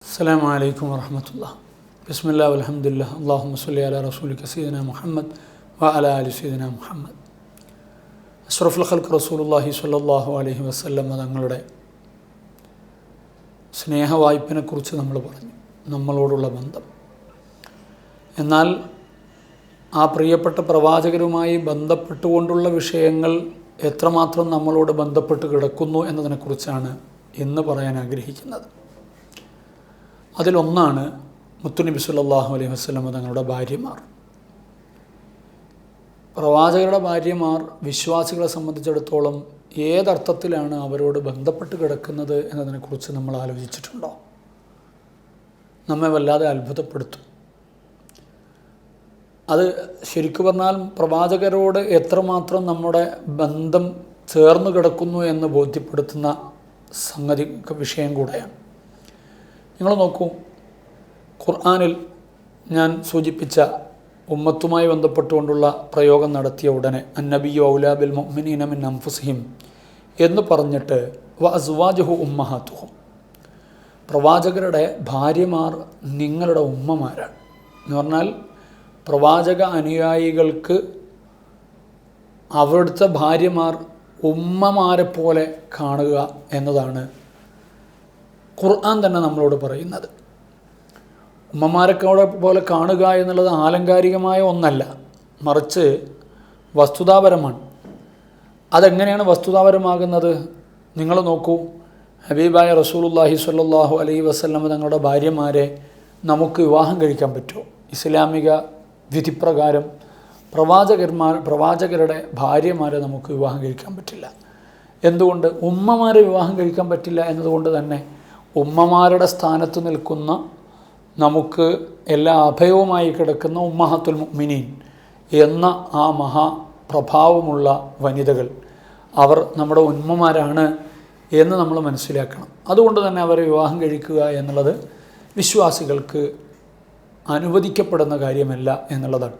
السلام عليكم ورحمة الله. بسم الله والحمد لله. اللهم صل على رسولك سيدنا محمد وعلى آل سيدنا محمد. അഷ്റഫുൽ ഖൽഖ് റസൂലുള്ളാഹി സ്വല്ലല്ലാഹു അലൈഹി വസല്ലം തങ്ങളുടെ സ്നേഹവായ്പിനെക്കുറിച്ച് നമ്മൾ പറഞ്ഞു, നമ്മളോടുള്ള ബന്ധം. എന്നാൽ ആ പ്രിയപ്പെട്ട പ്രവാചകരുമായി ബന്ധപ്പെട്ടുകൊണ്ടുള്ള വിഷയങ്ങൾ എത്രമാത്രം നമ്മളോട് ബന്ധപ്പെട്ട് കിടക്കുന്നു എന്നതിനെക്കുറിച്ചാണ് ഇന്ന് പറയാൻ ആഗ്രഹിക്കുന്നത്. അതിലൊന്നാണ് മുത്തുനബി സല്ലല്ലാഹു അലൈഹി വസല്ലം തങ്ങളുടെ ഭാര്യമാർ. പ്രവാചകരുടെ ഭാര്യമാർ വിശ്വാസികളെ സംബന്ധിച്ചിടത്തോളം ഏതർത്ഥത്തിലാണ് അവരോട് ബന്ധപ്പെട്ട് കിടക്കുന്നത് എന്നതിനെക്കുറിച്ച് നമ്മൾ ആലോചിച്ചിട്ടുണ്ടോ? നമ്മെ വല്ലാതെ അത്ഭുതപ്പെടുത്തും. അത് ശരിക്കു പറഞ്ഞാൽ പ്രവാചകരോട് എത്രമാത്രം നമ്മുടെ ബന്ധം ചേർന്ന് കിടക്കുന്നു എന്ന് ബോധ്യപ്പെടുത്തുന്ന സംഗതി വിഷയം കൂടെയാണ്. നിങ്ങൾ നോക്കൂ, ഖുർആനിൽ ഞാൻ സൂചിപ്പിച്ച ഉമ്മത്തുമായി ബന്ധപ്പെട്ടുകൊണ്ടുള്ള പ്രയോഗം നടത്തിയ ഉടനെ അന്നബിയു ഔലാ ബിൽ മുഅ്മിനീന മിൻ അൻഫുസിഹിം എന്ന് പറഞ്ഞിട്ട് വ അസ്വാജുഹു ഉമ്മഹാത്തുഹും, പ്രവാചകരുടെ ഭാര്യമാർ നിങ്ങളുടെ ഉമ്മമാരാണ് എന്ന് പറഞ്ഞാൽ പ്രവാചക അനുയായികൾക്ക് അവിടുത്തെ ഭാര്യമാർ ഉമ്മമാരെ പോലെ കാണുക എന്നതാണ് ഖുർആൻ തന്നെ നമ്മളോട് പറയുന്നത്. ഉമ്മമാരൊക്കെ പോലെ കാണുക എന്നുള്ളത് ആലങ്കാരികമായ ഒന്നല്ല, മറിച്ച് വസ്തുതാപരമാണ്. അതെങ്ങനെയാണ് വസ്തുതാപരമാകുന്നത്? നിങ്ങൾ നോക്കൂ, ഹബീബായ റസൂലുള്ളാഹി സ്വല്ലല്ലാഹു അലൈഹി വസല്ലം തങ്ങളുടെ ഭാര്യമാരെ നമുക്ക് വിവാഹം കഴിക്കാൻ പറ്റുമോ? ഇസ്ലാമിക വിധിപ്രകാരം പ്രവാചകരുടെ ഭാര്യമാരെ നമുക്ക് വിവാഹം കഴിക്കാൻ പറ്റില്ല. എന്തുകൊണ്ട്? ഉമ്മമാരെ വിവാഹം കഴിക്കാൻ പറ്റില്ല എന്നതുകൊണ്ട് തന്നെ ഉമ്മമാരുടെ സ്ഥാനത്ത് നിൽക്കുന്ന, നമുക്ക് എല്ലാ അഭയവുമായി കിടക്കുന്ന ഉമ്മഹത്തുൽ മുഅ്മിനീൻ എന്ന ആ മഹാപ്രഭാവമുള്ള വനിതകൾ, അവർ നമ്മുടെ ഉമ്മമാരാണ് എന്ന് നമ്മൾ മനസ്സിലാക്കണം. അതുകൊണ്ട് തന്നെ അവരെ വിവാഹം കഴിക്കുക എന്നുള്ളത് വിശ്വാസികൾക്ക് അനുവദിക്കപ്പെടുന്ന കാര്യമല്ല എന്നുള്ളതാണ്.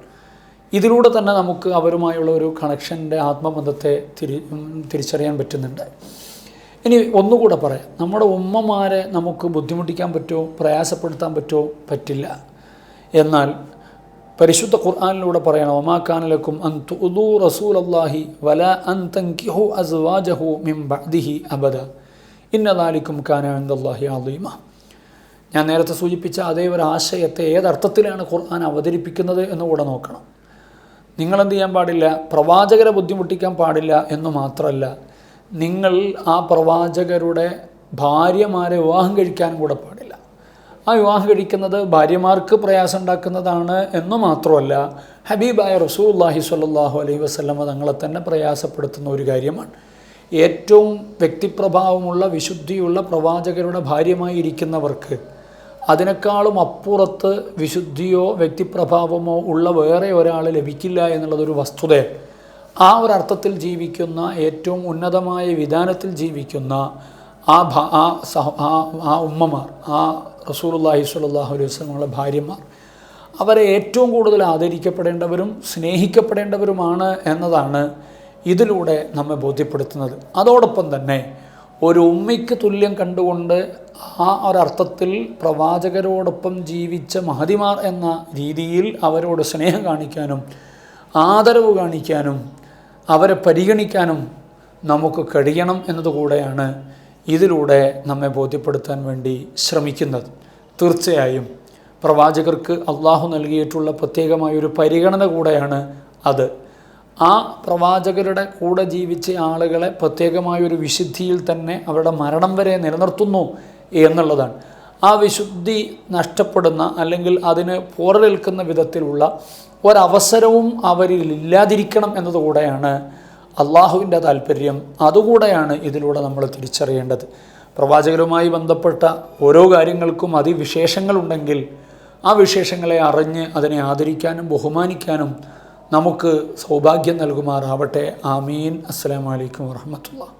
ഇതിലൂടെ തന്നെ നമുക്ക് അവരുമായുള്ള ഒരു കണക്ഷൻ്റെ ആത്മബന്ധത്തെ തിരിച്ചറിയാൻ പറ്റുന്നുണ്ട്. ഇനി ഒന്നുകൂടെ പറയാം, നമ്മുടെ ഉമ്മമാരെ നമുക്ക് ബുദ്ധിമുട്ടിക്കാൻ പറ്റുമോ, പ്രയാസപ്പെടുത്താൻ പറ്റുമോ? പറ്റില്ല. എന്നാൽ പരിശുദ്ധ ഖുർആനിലൂടെ പറയണം, വമാ കാന ലക്കും അൻ തുഉദൂ റസൂലല്ലാഹി വലാ അൻ തൻകിഹു അസ്വാജഹു മിൻ ബഅദിഹി അബദ ഇന്ന ദാലികും കാന ഇൻദല്ലാഹി അളീമ. ഞാൻ നേരത്തെ സൂചിപ്പിച്ച അതേ ഒരു ആശയത്തെ ഏതർത്ഥത്തിലാണ് ഖുർആൻ അവതരിപ്പിക്കുന്നത് എന്നുകൂടെ നോക്കണം. നിങ്ങളെന്ത് ചെയ്യാൻ പാടില്ല? പ്രവാചകരെ ബുദ്ധിമുട്ടിക്കാൻ പാടില്ല എന്ന് മാത്രമല്ല, നിങ്ങൾ ആ പ്രവാചകരുടെ ഭാര്യമാരെ വിവാഹം കഴിക്കാനും കൂടെ പാടില്ല. ആ വിവാഹം കഴിക്കുന്നത് ഭാര്യമാർക്ക് പ്രയാസം ഉണ്ടാക്കുന്നതാണ് എന്ന് മാത്രമല്ല, ഹബീബായ റസൂലുള്ളാഹി സ്വല്ലല്ലാഹു അലൈഹി വസല്ലം തങ്ങളെ തന്നെ പ്രയാസപ്പെടുത്തുന്ന ഒരു കാര്യമാണ്. ഏറ്റവും വ്യക്തിപ്രഭാവമുള്ള വിശുദ്ധിയുള്ള പ്രവാചകരുടെ ഭാര്യമായി ഇരിക്കുന്നവർക്ക് അതിനേക്കാളും അപ്പുറത്ത് വിശുദ്ധിയോ വ്യക്തിപ്രഭാവമോ ഉള്ള വേറെ ഒരാൾ ലഭിക്കില്ല എന്നുള്ളതൊരു വസ്തുതയാണ്. ആ ഒരർത്ഥത്തിൽ ജീവിക്കുന്ന, ഏറ്റവും ഉന്നതമായ വിധാനത്തിൽ ജീവിക്കുന്ന ആ ഉമ്മമാർ, ആ റസൂലുള്ളാഹി സ്വല്ലല്ലാഹു അലൈഹി വസല്ലമയുടെ ഭാര്യമാർ, അവരെ ഏറ്റവും കൂടുതൽ ആദരിക്കപ്പെടേണ്ടവരും സ്നേഹിക്കപ്പെടേണ്ടവരുമാണ് എന്നതാണ് ഇതിലൂടെ നമ്മെ ബോധ്യപ്പെടുത്തുന്നത്. അതോടൊപ്പം തന്നെ ഒരു ഉമ്മയ്ക്ക് തുല്യം കണ്ടുകൊണ്ട് ആ ഒരർത്ഥത്തിൽ പ്രവാചകരോടൊപ്പം ജീവിച്ച മഹതിമാർ എന്ന രീതിയിൽ അവരോട് സ്നേഹം കാണിക്കാനും ആദരവ് കാണിക്കാനും അവരെ പരിഗണിക്കാനും നമുക്ക് കഴിയണം എന്നതുകൂടെയാണ് ഇതിലൂടെ നമ്മെ ബോധ്യപ്പെടുത്താൻ വേണ്ടി ശ്രമിക്കുന്നത്. തീർച്ചയായും പ്രവാചകർക്ക് അള്ളാഹു നൽകിയിട്ടുള്ള പ്രത്യേകമായൊരു പരിഗണന കൂടെയാണ് അത്. ആ പ്രവാചകരുടെ കൂടെ ജീവിച്ച ആളുകളെ പ്രത്യേകമായൊരു വിശുദ്ധിയിൽ തന്നെ അവരുടെ മരണം വരെ നിലനിർത്തുന്നു എന്നുള്ളതാണ്. ആ വിശുദ്ധി നഷ്ടപ്പെടുന്ന, അല്ലെങ്കിൽ അതിന് പോറലേൽക്കുന്ന വിധത്തിലുള്ള ഒരവസരവും അവരിൽ ഇല്ലാതിരിക്കണം എന്നതുകൂടെയാണ് അള്ളാഹുവിൻ്റെ താല്പര്യം. അതുകൂടെയാണ് ഇതിലൂടെ നമ്മൾ തിരിച്ചറിയേണ്ടത്. പ്രവാചകരുമായി ബന്ധപ്പെട്ട ഓരോ കാര്യങ്ങൾക്കും അതിവിശേഷങ്ങളുണ്ടെങ്കിൽ ആ വിശേഷങ്ങളെ അറിഞ്ഞ് അതിനെ ആദരിക്കാനും ബഹുമാനിക്കാനും നമുക്ക് സൗഭാഗ്യം നൽകുമാറാവട്ടെ. ആമീൻ. അസ്സലാമു അലൈക്കും വറഹ്മത്തുള്ളാഹി.